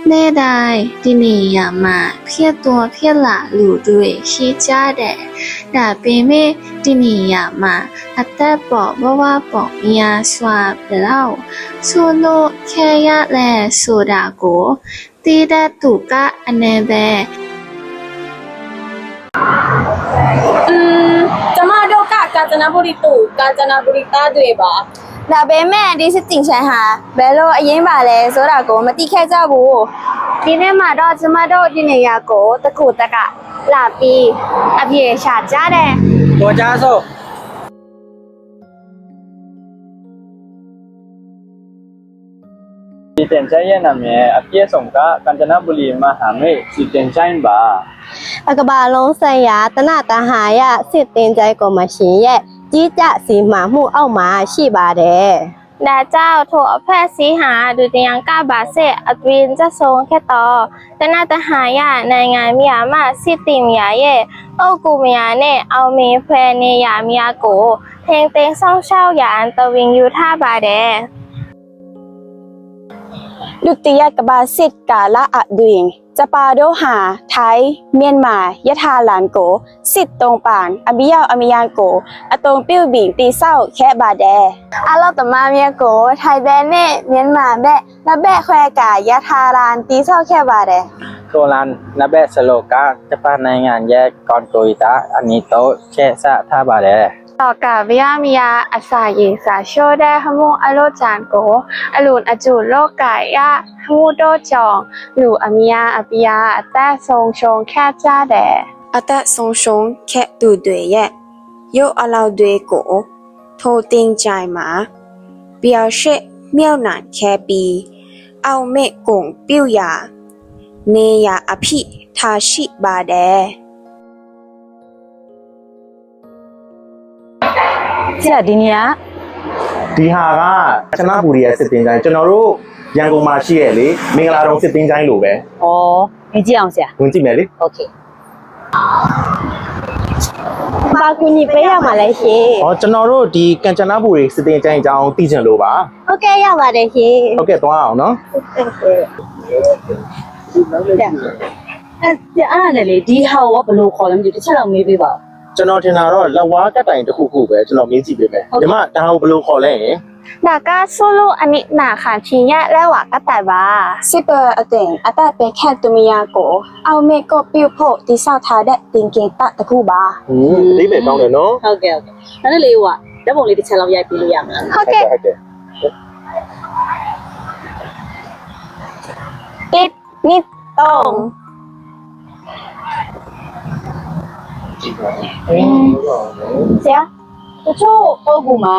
แน่ได้ที่นี่อย่ามาเพี้ยตัวเพี้ยหละหลู่ด้วยชี้จ้าแดดด่าเปเม่ที่นี่อย่ามาอัตแต่บอกว่าบอกเมียสวาไปเล่าสู้โลกแค่ยะแลสู้ดาโกตีได้ตุกะอันเนเบကျမတို့ကကာကျနာဘူရီတူကာကျနာဘူရီသားတွေပါဒါပေမဲ့ဒီစစ်တင်ဆိုင်ဟာဘယ်လိုအရင်ပါလဲဆိုတာကိုမသိခဲ့ကြဘူးဒီနေ့မှာတော့ကျမတို့ဒီနေရာကိုတခုတက်ကလာပြီးအပြေရှာကြတယ် ตัวจ้าโซစီတင်ချိုင်းရဲ့နာမည်အပြည့်စုံကကန္ចနบุรีမဟာမိတ်စီတင်ချိုင်းပါ အကဘာလုံးဆိုင်ရာတနတဟာရစစ်တင်ကြိုင်ကော်မရှင်ရဲ့ကြီးကြစီမံမှုအောက်မှာရှိပါတယ် ဒါကြောင့်ထိုအဖက်စီဟာဒုတိယကဘာစစ်အတွင်จะทรงแค่ต่อတနတဟာရနိုင်ငံမြန်မာစစ်တင်များရဲ့အုပ်ကူများနဲ့အောင်မင်းဖဲနေရများကိုထိန်သိမ်းဆောင်ရှောက်ရန်တဝင်းယူထားပါတယ် ดุติยกบาสิทธิ์กาละอะดุยงจะปาโดหาไทยเมียนมายะทาหลานโกสิทธิ์ตรงปานอบิยาวอเมียงโกอะตรงปิ้วบิงตีเศร้าแค่บาแดอะลอตมาเมียโกไทยแบเน่เมียนมาแบละแบแควกายะทาลานตีเศร้าแค่บาแด โคลันนาเบสโลกาจะปาในงานแยกกอนโกอิตาอันนี้โตแค่ซะท่าบาแด ต่อกับวิยามียาอาศัยสาโชได้ขมูอโลจานโกอลูนอจูโลกายะขมูโดจองหลูอมียาอปิยาแต่ทรงชงแค่จ้าแด အသက်ဆုံးရှုံးခဲ့သူတွေရဲ့ရုပ်အလောက်တွေကိုထိုးတင်ကြိုင်မှာပြောင်းရှစ်မြောက်နိုင်ခဲ့ပြီးအောင်မဲ့ကုံပြုတ်ရနေရအဖြစ်ထားရှိပါတယ် ကြည့်ဒီနေရာ ဒီဟာကကနဘူရီရဲ့စစ်တင်ချိုင်းကျွန်တော်တို့ရန်ကုန်မှာရှိရဲ့လေမင်္ဂလာတုံစစ်တင်ချိုင်းလိုပဲ ဩမြင်ကြည့်အောင်ဆရာ ဝင်ကြည့်မယ်လေ โอเคဘာကူညီပေးရမှာလဲရှင် ဟောကျွန်တော်တို့ဒီကမ်ချနဘူရီစစ်တင်ချိုင်းအကြောင်းသိချင်လို့ပါ ဟုတ်ကဲ့ရပါတယ်ရှင် ဟုတ်ကဲ့သွားအောင်နော် အဲ့ဒါလေဒီဟာကိုဘယ်လိုခေါ်လဲမသိဘူးတစ်ချက်လောက်မေးပေးပါဦး ကျွန်တော်ထင်တာတော့လက်ဝါးကတ်တိုင်တစ်ခုခုပဲကျွန်တော်မေးကြည့်ပေးမယ်ဒီမှာဒါကိုဘယ်လိုခေါ်လဲရင် ดากาโซโลอันนี้หนาขาชิยะและหวากะแต่บา စစ်ပအတဲ့အသက်ပဲခက်သူမယာကိုအောင်မဲ့ကိုပြုတ်ဖို့တိဆောက်ထားတဲ့တင်ကင်တတခုပါ အဓိပ္ပာယ်ကောင်းတယ်နော် ဟုတ်ကဲ့ဟုတ်ကဲ့ဒါနဲ့လေဟိုကဓာတ်ပုံလေးတစ်ချက်လောက်ရိုက်ပေးလို့ရမလား ဟုတ်ကဲ့ ဟုတ်ကဲ့ ติดนิดตรง ဆရာတချို့အုပ်ကူမှာ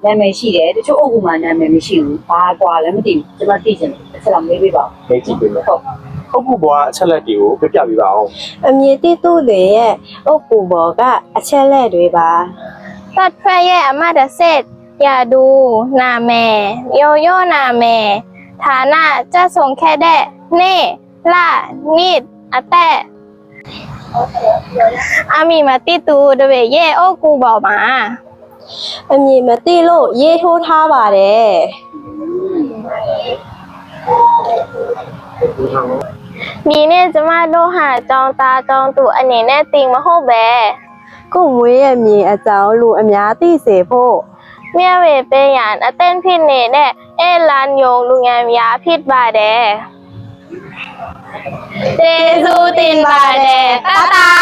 နာမည်ရှိတယ်တချို့အုပ်ကူမှာနာမည်မရှိဘူးဘာကွာလဲမသိဘူးကျွန်မသိချင်တယ်တစ်ချက်လောက်မေးပေးပါဦး မေးကြည့်ပေးမယ်ဟုတ်ဟုတ်ကူဘွားအချက်လက်တွေကိုပြပြပေးပါအောင် အမည်တိသူတွေရဲ့အုပ်ကူဘော်ကအချက်လက်တွေပါ ตัดแฟแย่อามาเดเซตอย่าดูนาแม่โยโย่นาแม่ฐานะจะส่งแค่แดเน่ล่านิดอะแต่อามีมาติตูเดเวเย่โอกูบอกมา အမည်မသိလို့ရေးထိုးထားပါတယ် ဒီနေ့ကျမတို့ဟာကြောင်သားကြောင်သူအနေနဲ့တင်မဟုတ်ပဲ ကို့မွေးရဲ့မြေအကြောင်းလူအများသိစေဖို့ မြဲဝေပေးရန်အသင့်ဖြစ်နေတဲ့အဲလန်ယုံလူငယ်များဖြစ်ပါတယ်ကျေးဇူးတင်ပါတယ်တတာ